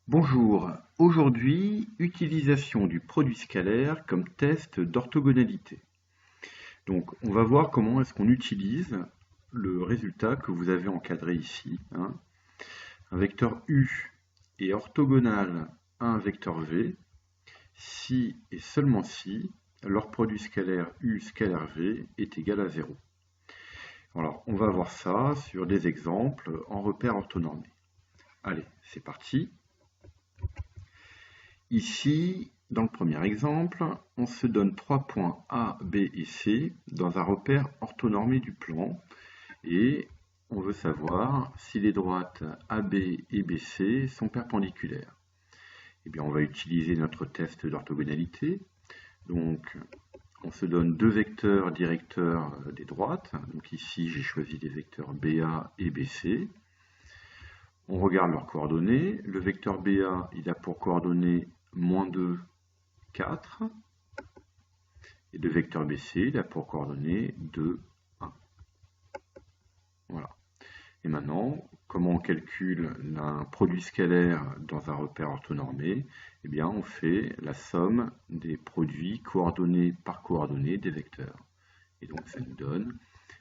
Bonjour, aujourd'hui, utilisation du produit scalaire comme test d'orthogonalité. Donc, on va voir comment est-ce qu'on utilise le résultat que vous avez encadré ici. Un vecteur U est orthogonal à un vecteur V si et seulement si leur produit scalaire U scalaire V est égal à 0. Alors, on va voir ça sur des exemples en repères orthonormés. Allez, c'est parti. Ici, dans le premier exemple, on se donne 3 points A, B et C dans un repère orthonormé du plan et on veut savoir si les droites AB et BC sont perpendiculaires. Eh bien, on va utiliser notre test d'orthogonalité. Donc, on se donne deux vecteurs directeurs des droites. Donc ici, j'ai choisi des vecteurs BA et BC. On regarde leurs coordonnées. Le vecteur BA, il a pour coordonnées -2, 4. Et le vecteur BC, il a pour coordonnées 2, 1. Voilà. Et maintenant, comment on calcule un produit scalaire dans un repère orthonormé? Eh bien, on fait la somme des produits coordonnés par coordonnées des vecteurs. Et donc, ça nous donne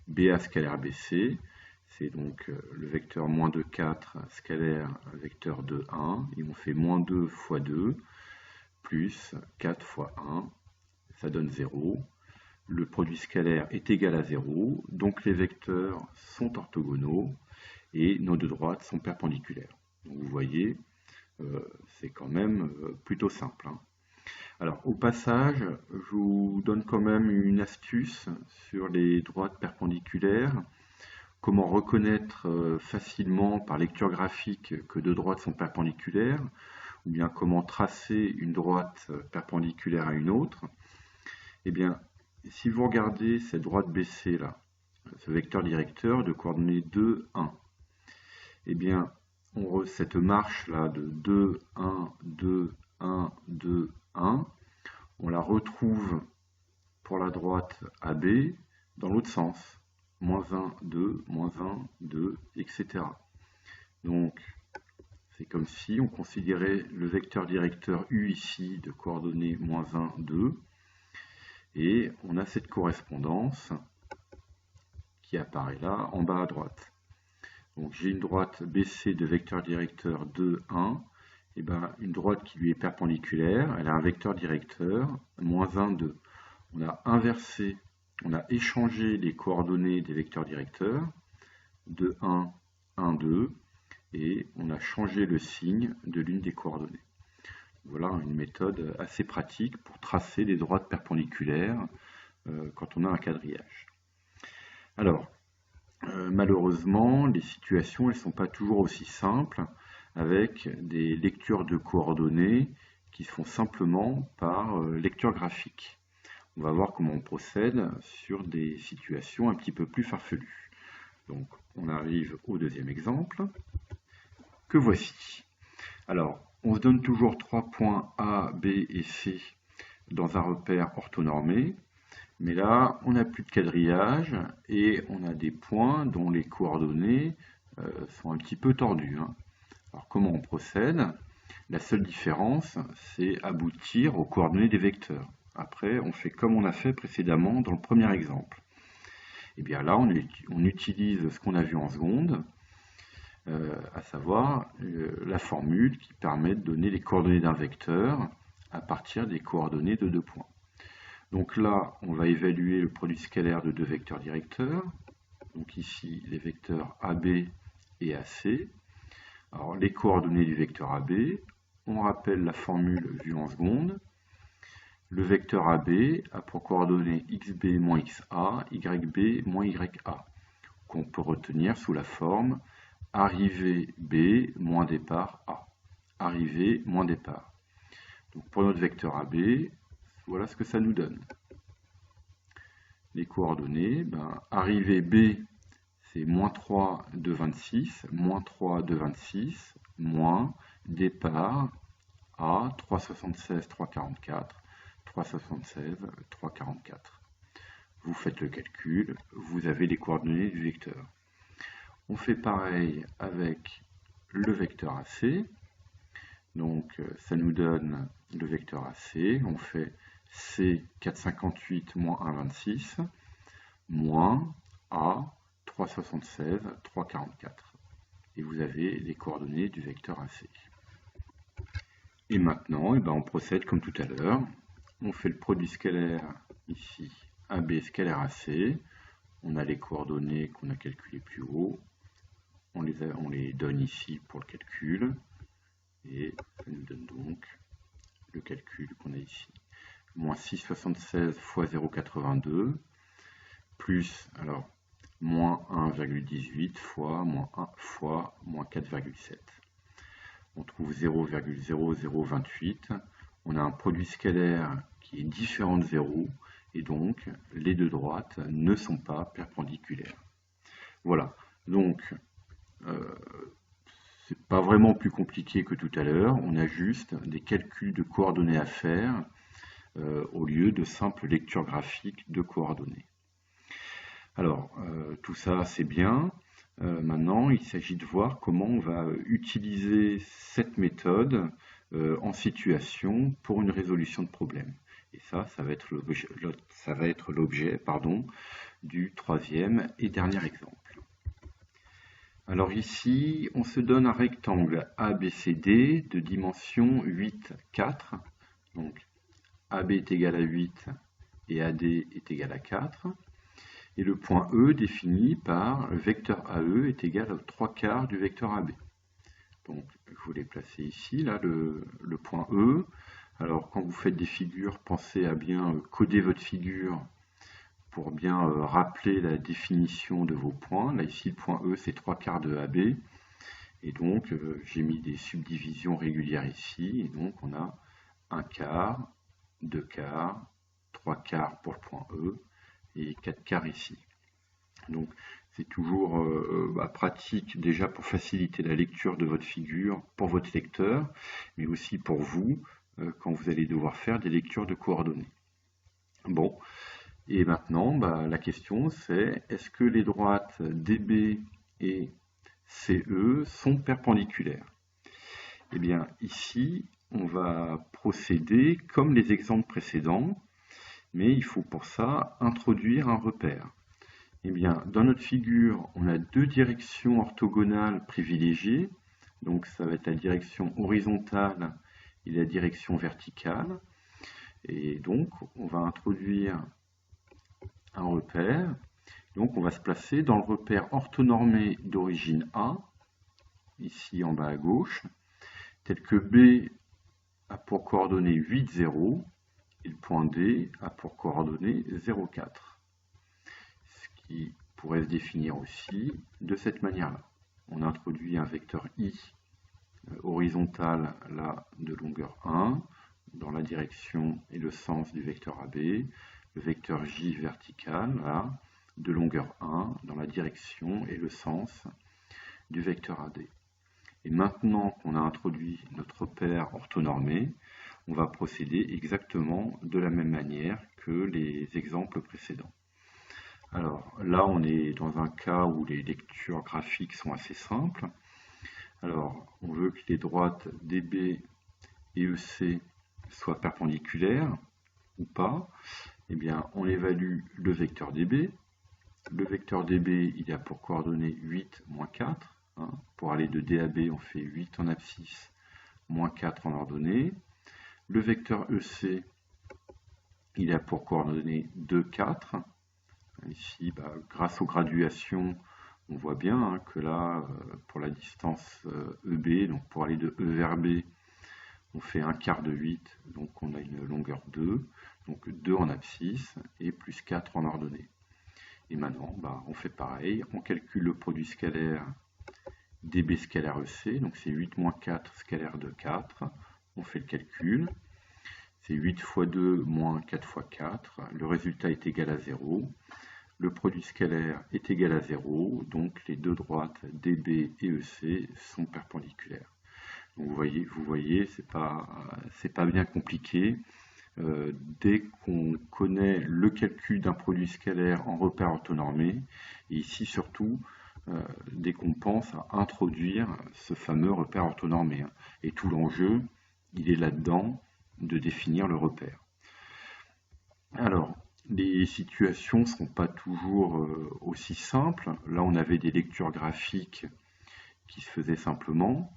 BA scalaire BC, c'est donc le vecteur -2, 4 scalaire vecteur 2, 1, et on fait -2 fois 2, plus 4 fois 1, ça donne 0. Le produit scalaire est égal à 0, donc les vecteurs sont orthogonaux et nos deux droites sont perpendiculaires. Donc vous voyez, c'est quand même plutôt simple. Alors au passage, je vous donne quand même une astuce sur les droites perpendiculaires. Comment reconnaître facilement par lecture graphique que deux droites sont perpendiculaires, ou bien comment tracer une droite perpendiculaire à une autre. Eh bien, si vous regardez cette droite BC là, ce vecteur directeur de coordonnées 2, 1, eh bien, cette marche là de 2, 1, 2, 1, 2, 1, on la retrouve pour la droite AB dans l'autre sens. -1, 2, -1, 2, etc. Donc, c'est comme si on considérait le vecteur directeur U ici de coordonnées -1, 2, et on a cette correspondance qui apparaît là en bas à droite. Donc j'ai une droite BC de vecteur directeur 2, 1, et ben une droite qui lui est perpendiculaire, elle a un vecteur directeur -1, 2. On a inversé, on a échangé les coordonnées des vecteurs directeurs, 2, 1, 1, 2, et on a changé le signe de l'une des coordonnées. Voilà une méthode assez pratique pour tracer des droites perpendiculaires quand on a un quadrillage. Alors, malheureusement, les situations ne sont pas toujours aussi simples avec des lectures de coordonnées qui se font simplement par lecture graphique. On va voir comment on procède sur des situations un petit peu plus farfelues. Donc, on arrive au deuxième exemple, que voici. Alors, on se donne toujours 3 points A, B et C dans un repère orthonormé, mais là, on n'a plus de quadrillage et on a des points dont les coordonnées sont un petit peu tordues. Alors, comment on procède? La seule différence, c'est aboutir aux coordonnées des vecteurs. Après, on fait comme on a fait précédemment dans le premier exemple. Et bien là, on utilise ce qu'on a vu en seconde, à savoir la formule qui permet de donner les coordonnées d'un vecteur à partir des coordonnées de deux points. Donc là, on va évaluer le produit scalaire de deux vecteurs directeurs. Donc ici, les vecteurs AB et AC. Alors les coordonnées du vecteur AB, on rappelle la formule vue en seconde. Le vecteur AB a pour coordonnées xb moins xa, yb moins ya, qu'on peut retenir sous la forme arrivée B moins départ A. Arrivée moins départ. Donc pour notre vecteur AB, voilà ce que ça nous donne. Les coordonnées, arrivée B, c'est -3 de 26, -3 de 26, moins départ A, 376, 344, 376, 344. Vous faites le calcul, vous avez les coordonnées du vecteur. On fait pareil avec le vecteur AC. Donc ça nous donne le vecteur AC. On fait C 458 moins 1,26 moins A 3,76, 3,44. Et vous avez les coordonnées du vecteur AC. Et maintenant, on procède comme tout à l'heure. On fait le produit scalaire ici, AB scalaire AC. On a les coordonnées qu'on a calculées plus haut. On les donne ici pour le calcul. Et ça nous donne donc le calcul qu'on a ici. Moins 6,76 fois 0,82 plus, alors, moins 1,18 fois moins 1 fois moins 4,7. On trouve 0,0028. On a un produit scalaire qui est différent de 0 et donc les deux droites ne sont pas perpendiculaires. Voilà, donc c'est pas vraiment plus compliqué que tout à l'heure. On a juste des calculs de coordonnées à faire au lieu de simples lectures graphiques de coordonnées. Alors, tout ça c'est bien. Maintenant, il s'agit de voir comment on va utiliser cette méthode en situation pour une résolution de problème. Et ça va être l'objet du troisième et dernier exemple. Alors ici, on se donne un rectangle ABCD de dimension 8, 4. Donc AB est égal à 8 et AD est égal à 4. Et le point E défini par le vecteur AE est égal aux 3/4 du vecteur AB. Donc je vous l'ai placé ici, là, le point E. Alors quand vous faites des figures, pensez à bien coder votre figure pour bien rappeler la définition de vos points. Là ici le point E c'est 3/4 de AB. Et donc j'ai mis des subdivisions régulières ici. Et donc on a 1/4, 2/4, 3/4 pour le point E. Et 4/4 ici. Donc c'est toujours pratique déjà pour faciliter la lecture de votre figure pour votre lecteur, mais aussi pour vous quand vous allez devoir faire des lectures de coordonnées. Bon, et maintenant la question c'est est-ce que les droites DB et CE sont perpendiculaires? Eh bien ici on va procéder comme les exemples précédents. Mais il faut pour ça introduire un repère. Eh bien, dans notre figure, on a deux directions orthogonales privilégiées. Donc, ça va être la direction horizontale et la direction verticale. Et donc, on va introduire un repère. Donc, on va se placer dans le repère orthonormé d'origine A, ici en bas à gauche, tel que B a pour coordonnées 8, 0. Et le point D a pour coordonnées 0,4. Ce qui pourrait se définir aussi de cette manière-là. On introduit un vecteur I horizontal là de longueur 1 dans la direction et le sens du vecteur AB, le vecteur J vertical là de longueur 1 dans la direction et le sens du vecteur AD. Et maintenant qu'on a introduit notre repère orthonormé, on va procéder exactement de la même manière que les exemples précédents. Alors là, on est dans un cas où les lectures graphiques sont assez simples. Alors, on veut que les droites DB et EC soient perpendiculaires ou pas. Eh bien, on évalue le vecteur DB. Le vecteur DB, il a pour coordonnées 8, moins 4. Pour aller de D à B, on fait 8 en abscisse, moins 4 en ordonnée. Le vecteur EC, il a pour coordonnées 2, 4. Ici, grâce aux graduations, on voit bien que là, pour la distance EB, donc pour aller de E vers B, on fait 1/4 de 8, donc on a une longueur 2, donc 2 en abscisse et plus 4 en ordonnée. Et maintenant, on fait pareil, on calcule le produit scalaire DB scalaire EC, donc c'est 8 moins 4 scalaire de 4, on fait le calcul, c'est 8 fois 2 moins 4 fois 4, le résultat est égal à 0, le produit scalaire est égal à 0, donc les deux droites DB et EC sont perpendiculaires. Donc vous voyez, c'est pas bien compliqué. Dès qu'on connaît le calcul d'un produit scalaire en repère orthonormé, et ici surtout, dès qu'on pense à introduire ce fameux repère orthonormé. Et tout l'enjeu, il est là-dedans de définir le repère. Alors, les situations ne sont pas toujours aussi simples. Là, on avait des lectures graphiques qui se faisaient simplement.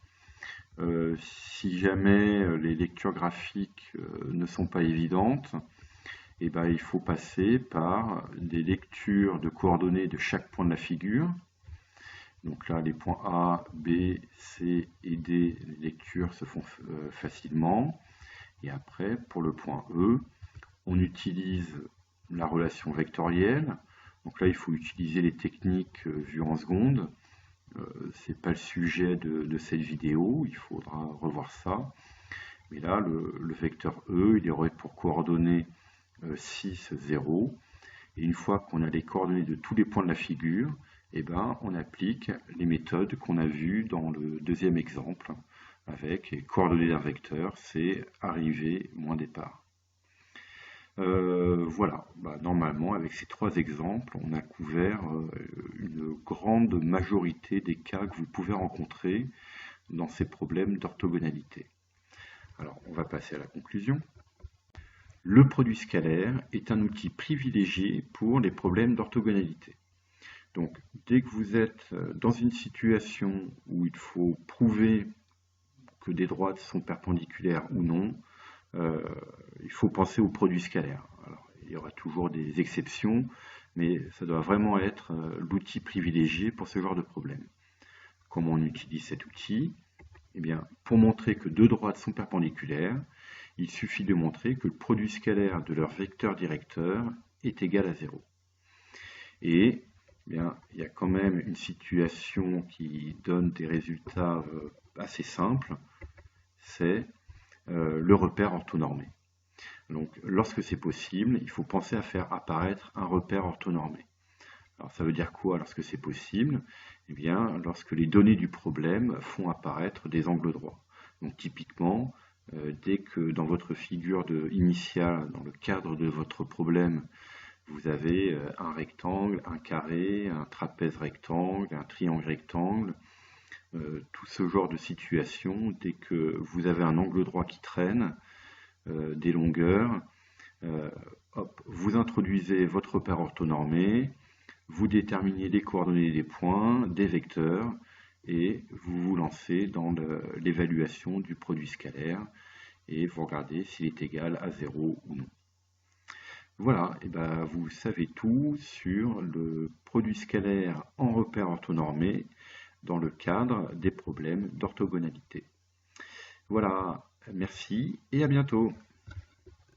Si jamais les lectures graphiques ne sont pas évidentes, eh ben, il faut passer par des lectures de coordonnées de chaque point de la figure. Donc là, les points A, B, C et D, les lectures se font facilement. Et après, pour le point E, on utilise la relation vectorielle. Donc là, il faut utiliser les techniques vues en seconde. Ce n'est pas le sujet de cette vidéo, il faudra revoir ça. Mais là, le vecteur E, il aurait pour coordonnées 6, 0. Et une fois qu'on a les coordonnées de tous les points de la figure, eh ben, on applique les méthodes qu'on a vues dans le deuxième exemple, avec les coordonnées d'un vecteur, c'est arrivée moins départ. Voilà, normalement avec ces trois exemples, on a couvert une grande majorité des cas que vous pouvez rencontrer dans ces problèmes d'orthogonalité. Alors, on va passer à la conclusion. Le produit scalaire est un outil privilégié pour les problèmes d'orthogonalité. Donc, dès que vous êtes dans une situation où il faut prouver que des droites sont perpendiculaires ou non, il faut penser au produit scalaire. Alors, il y aura toujours des exceptions, mais ça doit vraiment être l'outil privilégié pour ce genre de problème. Comment on utilise cet outil? Eh bien, pour montrer que deux droites sont perpendiculaires, il suffit de montrer que le produit scalaire de leur vecteur directeur est égal à 0. Et eh bien, il y a quand même une situation qui donne des résultats assez simples, c'est le repère orthonormé. Donc, lorsque c'est possible, il faut penser à faire apparaître un repère orthonormé. Alors, ça veut dire quoi lorsque c'est possible? Eh bien, lorsque les données du problème font apparaître des angles droits. Donc, typiquement, dès que dans votre figure initiale, dans le cadre de votre problème, vous avez un rectangle, un carré, un trapèze rectangle, un triangle rectangle, tout ce genre de situation, dès que vous avez un angle droit qui traîne, des longueurs, vous introduisez votre repère orthonormé, vous déterminez les coordonnées des points, des vecteurs, et vous vous lancez dans l'évaluation du produit scalaire, et vous regardez s'il est égal à 0 ou non. Voilà, et ben vous savez tout sur le produit scalaire en repère orthonormé dans le cadre des problèmes d'orthogonalité. Voilà, merci et à bientôt.